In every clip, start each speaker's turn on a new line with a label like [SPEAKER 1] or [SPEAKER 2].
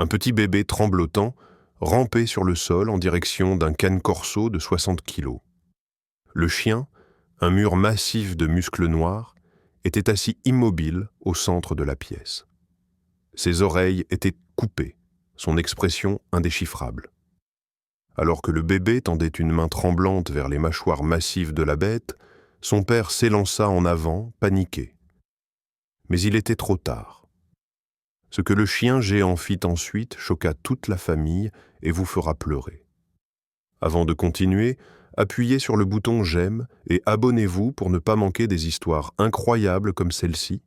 [SPEAKER 1] Un petit bébé tremblotant rampait sur le sol en direction d'un cane corso de 60 kilos. Le chien, un mur massif de muscles noirs, était assis immobile au centre de la pièce. Ses oreilles étaient coupées, son expression indéchiffrable. Alors que le bébé tendait une main tremblante vers les mâchoires massives de la bête, son père s'élança en avant, paniqué. Mais il était trop tard. Ce que le chien géant fit ensuite choqua toute la famille et vous fera pleurer. Avant de continuer, appuyez sur le bouton « J'aime » et abonnez-vous pour ne pas manquer des histoires incroyables comme celle-ci.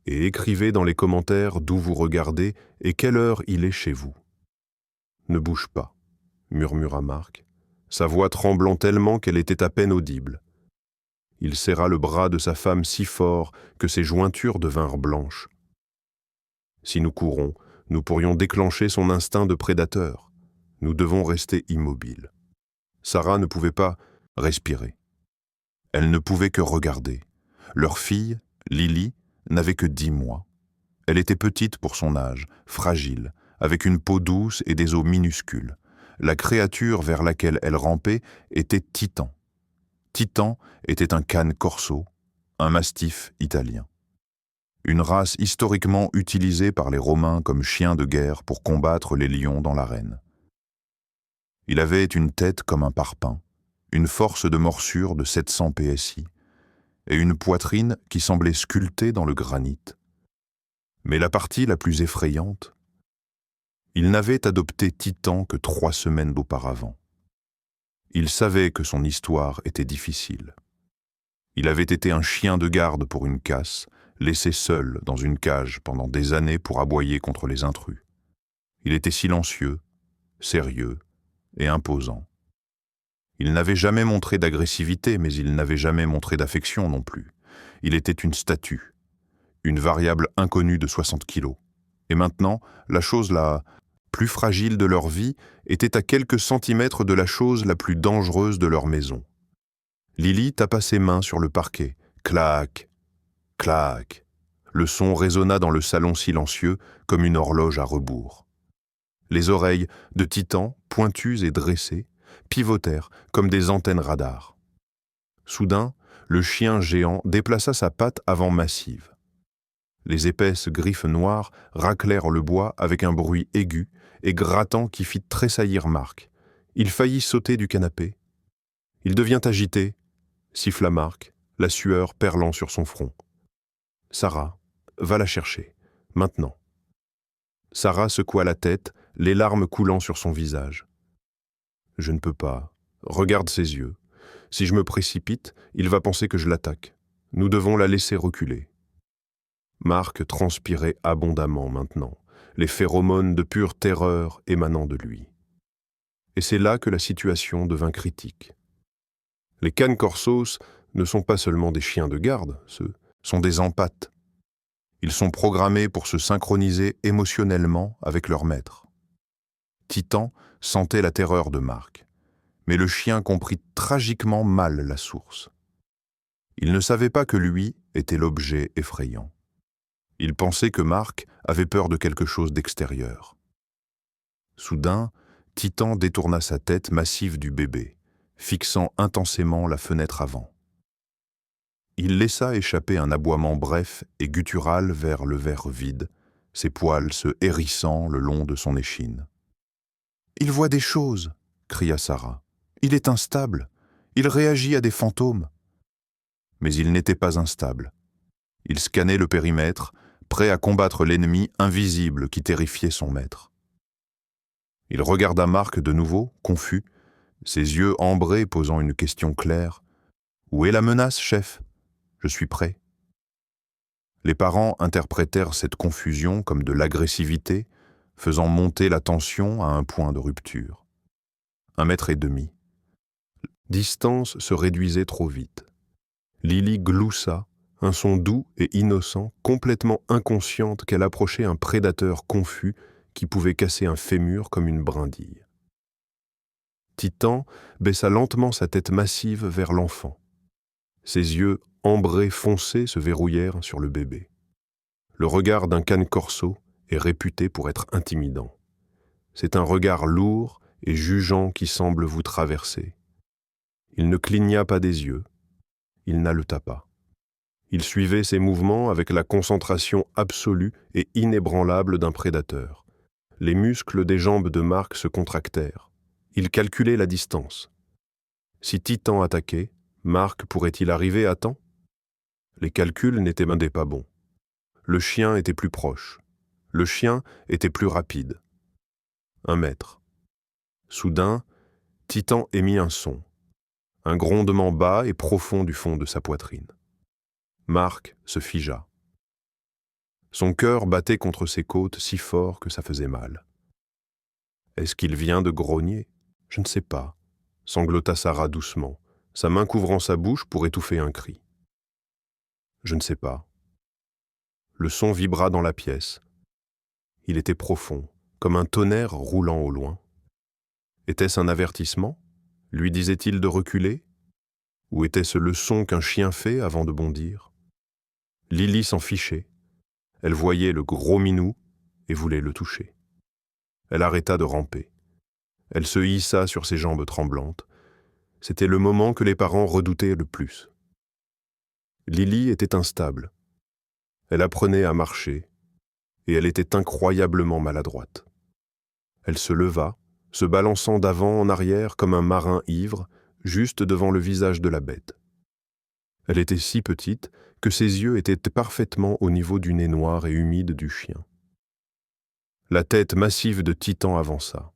[SPEAKER 1] Et écrivez dans les commentaires d'où vous regardez et quelle heure il est chez vous. « Ne bouge pas », murmura Marc, sa voix tremblant tellement qu'elle était à peine audible. Il serra le bras de sa femme si fort que ses jointures devinrent blanches. Si nous courons, nous pourrions déclencher son instinct de prédateur. Nous devons rester immobiles. Sarah ne pouvait pas respirer. Elle ne pouvait que regarder. Leur fille, Lily, n'avait que 10 mois. Elle était petite pour son âge, fragile, avec une peau douce et des os minuscules. La créature vers laquelle elle rampait était Titan. Titan était un cane corso, un mastif italien. Une race historiquement utilisée par les Romains comme chien de guerre pour combattre les lions dans l'arène. Il avait une tête comme un parpaing, une force de morsure de 700 PSI et une poitrine qui semblait sculptée dans le granit. Mais la partie la plus effrayante, il n'avait adopté Titan que 3 semaines auparavant. Il savait que son histoire était difficile. Il avait été un chien de garde pour une casse, laissé seul dans une cage pendant des années pour aboyer contre les intrus. Il était silencieux, sérieux et imposant. Il n'avait jamais montré d'agressivité, mais il n'avait jamais montré d'affection non plus. Il était une statue, une variable inconnue de 60 kilos. Et maintenant, la chose la plus fragile de leur vie était à quelques centimètres de la chose la plus dangereuse de leur maison. Lily tapa ses mains sur le parquet. Clac, clac. Le son résonna dans le salon silencieux comme une horloge à rebours. Les oreilles de Titan, pointues et dressées, pivotèrent comme des antennes radar. Soudain, le chien géant déplaça sa patte avant massive. Les épaisses griffes noires raclèrent le bois avec un bruit aigu et grattant qui fit tressaillir Marc. Il faillit sauter du canapé. Il devient agité, siffla Marc, la sueur perlant sur son front. Sarah, va la chercher, maintenant. Sarah secoua la tête, les larmes coulant sur son visage. Je ne peux pas. Regarde ses yeux. Si je me précipite, il va penser que je l'attaque. Nous devons la laisser reculer. Marc transpirait abondamment maintenant, les phéromones de pure terreur émanant de lui. Et c'est là que la situation devint critique. Les canes corsos ne sont pas seulement des chiens de garde, ce sont des empathes. Ils sont programmés pour se synchroniser émotionnellement avec leur maître. Titan sentait la terreur de Marc, mais le chien comprit tragiquement mal la source. Il ne savait pas que lui était l'objet effrayant. Il pensait que Marc avait peur de quelque chose d'extérieur. Soudain, Titan détourna sa tête massive du bébé, fixant intensément la fenêtre avant. Il laissa échapper un aboiement bref et guttural vers le verre vide, ses poils se hérissant le long de son échine. « Il voit des choses !» cria Sarah. « Il est instable. Il réagit à des fantômes. » Mais il n'était pas instable. Il scannait le périmètre, prêt à combattre l'ennemi invisible qui terrifiait son maître. Il regarda Marc de nouveau, confus, ses yeux ambrés posant une question claire. « Où est la menace, chef ? Je suis prêt. » Les parents interprétèrent cette confusion comme de l'agressivité, faisant monter la tension à un point de rupture. 1,5 m. Distance se réduisait trop vite. Lily gloussa, un son doux et innocent, complètement inconsciente qu'elle approchait un prédateur confus qui pouvait casser un fémur comme une brindille. Titan baissa lentement sa tête massive vers l'enfant. Ses yeux ambrés foncés se verrouillèrent sur le bébé. Le regard d'un cane corso est réputé pour être intimidant. C'est un regard lourd et jugeant qui semble vous traverser. Il ne cligna pas des yeux, il n'haleta pas. Il suivait ses mouvements avec la concentration absolue et inébranlable d'un prédateur. Les muscles des jambes de Marc se contractèrent. Il calculait la distance. Si Titan attaquait, Marc pourrait-il arriver à temps? Les calculs n'étaient pas bons. Le chien était plus proche. Le chien était plus rapide. 1 mètre. Soudain, Titan émit un son, un grondement bas et profond du fond de sa poitrine. Marc se figea. Son cœur battait contre ses côtes si fort que ça faisait mal. Est-ce qu'il vient de grogner? Je ne sais pas, sanglota Sarah doucement, sa main couvrant sa bouche pour étouffer un cri. Je ne sais pas. Le son vibra dans la pièce. Il était profond, comme un tonnerre roulant au loin. Était-ce un avertissement? Lui disait-il de reculer? Ou était-ce le son qu'un chien fait avant de bondir? Lily s'en fichait. Elle voyait le gros minou et voulait le toucher. Elle arrêta de ramper. Elle se hissa sur ses jambes tremblantes. C'était le moment que les parents redoutaient le plus. Lily était instable. Elle apprenait à marcher, et elle était incroyablement maladroite. Elle se leva, se balançant d'avant en arrière comme un marin ivre, juste devant le visage de la bête. Elle était si petite que ses yeux étaient parfaitement au niveau du nez noir et humide du chien. La tête massive de Titan avança.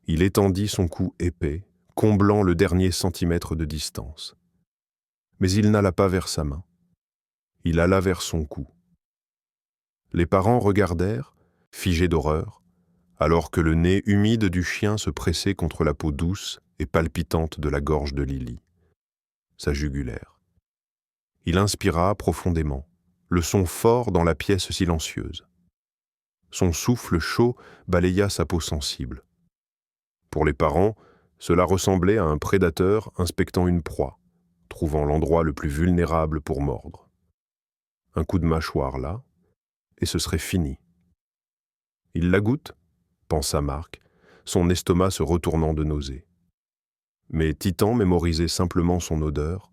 [SPEAKER 1] Il étendit son cou épais, comblant le dernier centimètre de distance. Mais il n'alla pas vers sa main. Il alla vers son cou. Les parents regardèrent, figés d'horreur, alors que le nez humide du chien se pressait contre la peau douce et palpitante de la gorge de Lily, sa jugulaire. Il inspira profondément, le son fort dans la pièce silencieuse. Son souffle chaud balaya sa peau sensible. Pour les parents, cela ressemblait à un prédateur inspectant une proie, trouvant l'endroit le plus vulnérable pour mordre. Un coup de mâchoire là, et ce serait fini. Il la goûte, pensa Marc, son estomac se retournant de nausée. Mais Titan mémorisait simplement son odeur,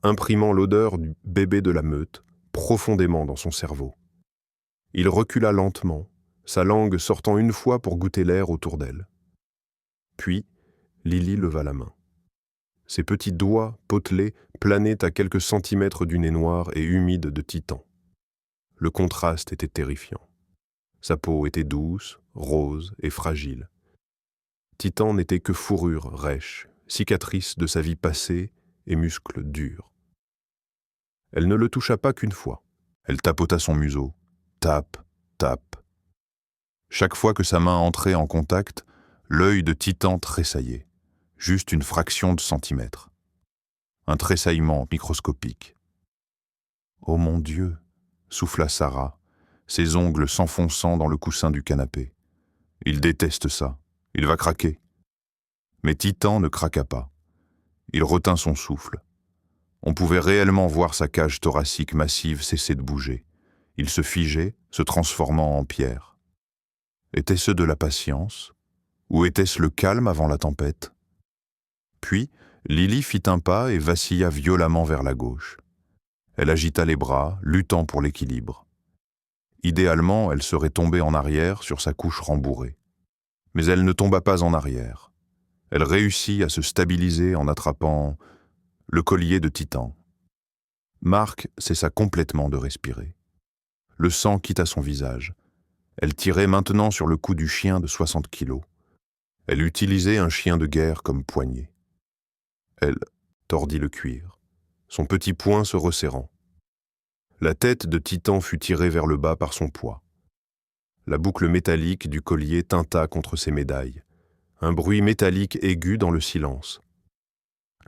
[SPEAKER 1] imprimant l'odeur du bébé de la meute profondément dans son cerveau. Il recula lentement, sa langue sortant une fois pour goûter l'air autour d'elle. Puis, Lily leva la main. Ses petits doigts potelés planaient à quelques centimètres du nez noir et humide de Titan. Le contraste était terrifiant. Sa peau était douce, rose et fragile. Titan n'était que fourrure rêche, cicatrice de sa vie passée et muscles durs. Elle ne le toucha pas qu'une fois. Elle tapota son museau. Tape, tape. Chaque fois que sa main entrait en contact, l'œil de Titan tressaillait. Juste une fraction de centimètre. Un tressaillement microscopique. « Oh mon Dieu !» souffla Sarah, ses ongles s'enfonçant dans le coussin du canapé. « Il déteste ça. Il va craquer. » Mais Titan ne craqua pas. Il retint son souffle. On pouvait réellement voir sa cage thoracique massive cesser de bouger. Il se figeait, se transformant en pierre. Était-ce de la patience? Ou était-ce le calme avant la tempête? Puis, Lily fit un pas et vacilla violemment vers la gauche. Elle agita les bras, luttant pour l'équilibre. Idéalement, elle serait tombée en arrière sur sa couche rembourrée. Mais elle ne tomba pas en arrière. Elle réussit à se stabiliser en attrapant le collier de Titan. Marc cessa complètement de respirer. Le sang quitta son visage. Elle tirait maintenant sur le cou du chien de 60 kilos. Elle utilisait un chien de guerre comme poignée. Elle tordit le cuir, son petit poing se resserrant. La tête de Titan fut tirée vers le bas par son poids. La boucle métallique du collier tinta contre ses médailles. Un bruit métallique aigu dans le silence.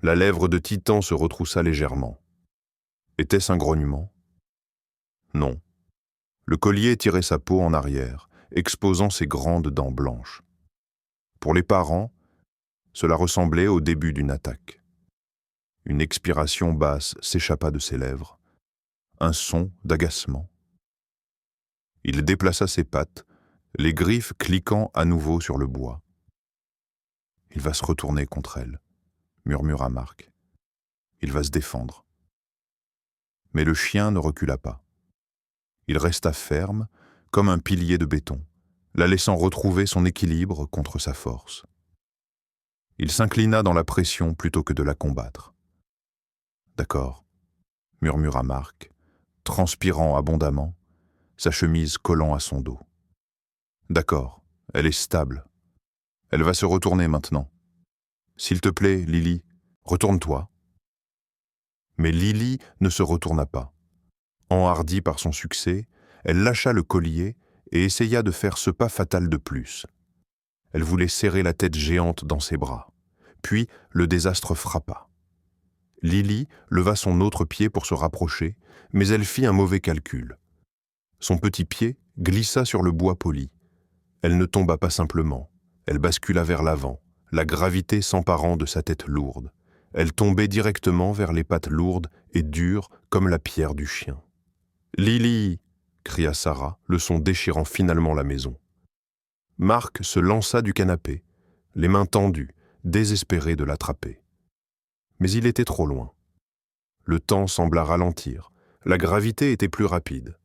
[SPEAKER 1] La lèvre de Titan se retroussa légèrement. Était-ce un grognement? Non. Le collier tirait sa peau en arrière, exposant ses grandes dents blanches. Pour les parents, cela ressemblait au début d'une attaque. Une expiration basse s'échappa de ses lèvres, un son d'agacement.
[SPEAKER 2] Il déplaça ses pattes, les griffes cliquant à nouveau sur le bois. « Il va se retourner contre elle », murmura Marc. « Il va se défendre. » Mais le chien ne recula pas. Il resta ferme, comme un pilier de béton, la laissant retrouver son équilibre contre sa force. Il s'inclina dans la pression plutôt que de la combattre. « D'accord », murmura Marc, transpirant abondamment, sa chemise collant à son dos. « D'accord, elle est stable. Elle va se retourner maintenant. S'il te plaît, Lily, retourne-toi. » Mais Lily ne se retourna pas. Enhardie par son succès, elle lâcha le collier et essaya de faire ce pas fatal de plus. Elle voulait serrer la tête géante dans ses bras. Puis le désastre frappa. Lily leva son autre pied pour se rapprocher, mais elle fit un mauvais calcul. Son petit pied glissa sur le bois poli. Elle ne tomba pas simplement. Elle bascula vers l'avant, la gravité s'emparant de sa tête lourde. Elle tombait directement vers les pattes lourdes et dures comme la pierre du chien. « Lily !» cria Sarah, le son déchirant finalement la maison. Marc se lança du canapé, les mains tendues, désespéré de l'attraper. Mais il était trop loin. Le temps sembla ralentir, la gravité était plus rapide.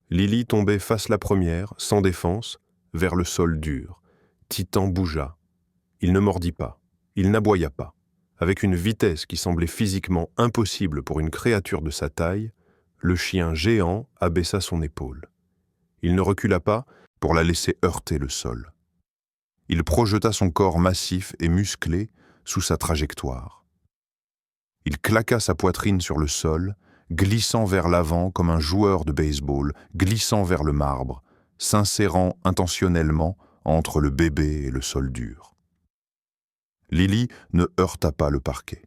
[SPEAKER 2] Lily tombait face la première, sans défense, vers le sol dur. Titan bougea. Il ne mordit pas, il n'aboya pas. Avec une vitesse qui semblait physiquement impossible pour une créature de sa taille, le chien géant abaissa son épaule. Il ne recula pas pour la laisser heurter le sol. Il projeta son corps massif et musclé sous sa trajectoire. Il claqua sa poitrine sur le sol, glissant vers l'avant comme un joueur de baseball, glissant vers le marbre, s'insérant intentionnellement entre le bébé et le sol dur. Lily ne heurta pas le parquet.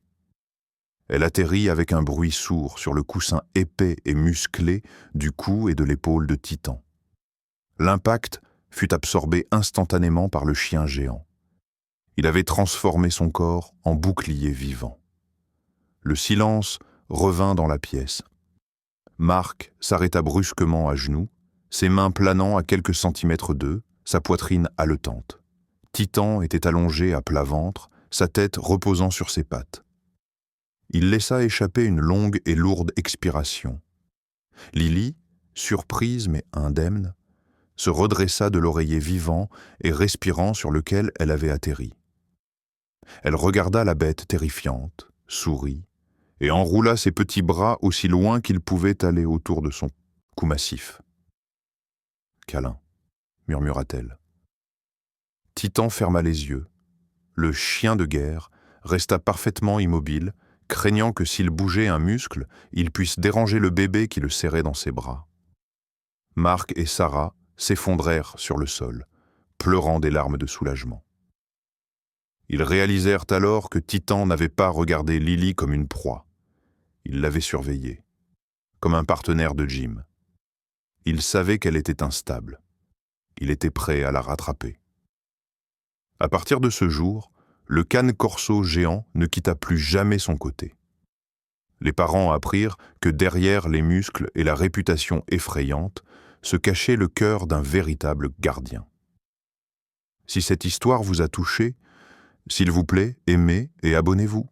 [SPEAKER 2] Elle atterrit avec un bruit sourd sur le coussin épais et musclé du cou et de l'épaule de Titan. L'impact fut absorbé instantanément par le chien géant. Il avait transformé son corps en bouclier vivant. Le silence revint dans la pièce. Marc s'arrêta brusquement à genoux, ses mains planant à quelques centimètres d'eux, sa poitrine haletante. Titan était allongé à plat ventre, sa tête reposant sur ses pattes. Il laissa échapper une longue et lourde expiration. Lily, surprise mais indemne, se redressa de l'oreiller vivant et respirant sur lequel elle avait atterri. Elle regarda la bête terrifiante, sourit, et enroula ses petits bras aussi loin qu'ils pouvaient aller autour de son cou massif. « Câlin », murmura-t-elle. Titan ferma les yeux. Le chien de guerre resta parfaitement immobile, craignant que s'il bougeait un muscle, il puisse déranger le bébé qui le serrait dans ses bras. Marc et Sarah s'effondrèrent sur le sol, pleurant des larmes de soulagement. Ils réalisèrent alors que Titan n'avait pas regardé Lily comme une proie. Il l'avait surveillée, comme un partenaire de gym. Il savait qu'elle était instable. Il était prêt à la rattraper. À partir de ce jour, le cane corso géant ne quitta plus jamais son côté. Les parents apprirent que derrière les muscles et la réputation effrayante se cachait le cœur d'un véritable gardien. Si cette histoire vous a touché, s'il vous plaît, aimez et abonnez-vous.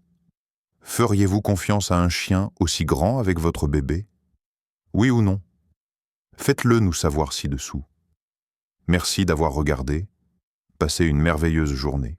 [SPEAKER 2] Feriez-vous confiance à un chien aussi grand avec votre bébé? Oui ou non? Faites-le nous savoir ci-dessous. Merci d'avoir regardé. Passez une merveilleuse journée.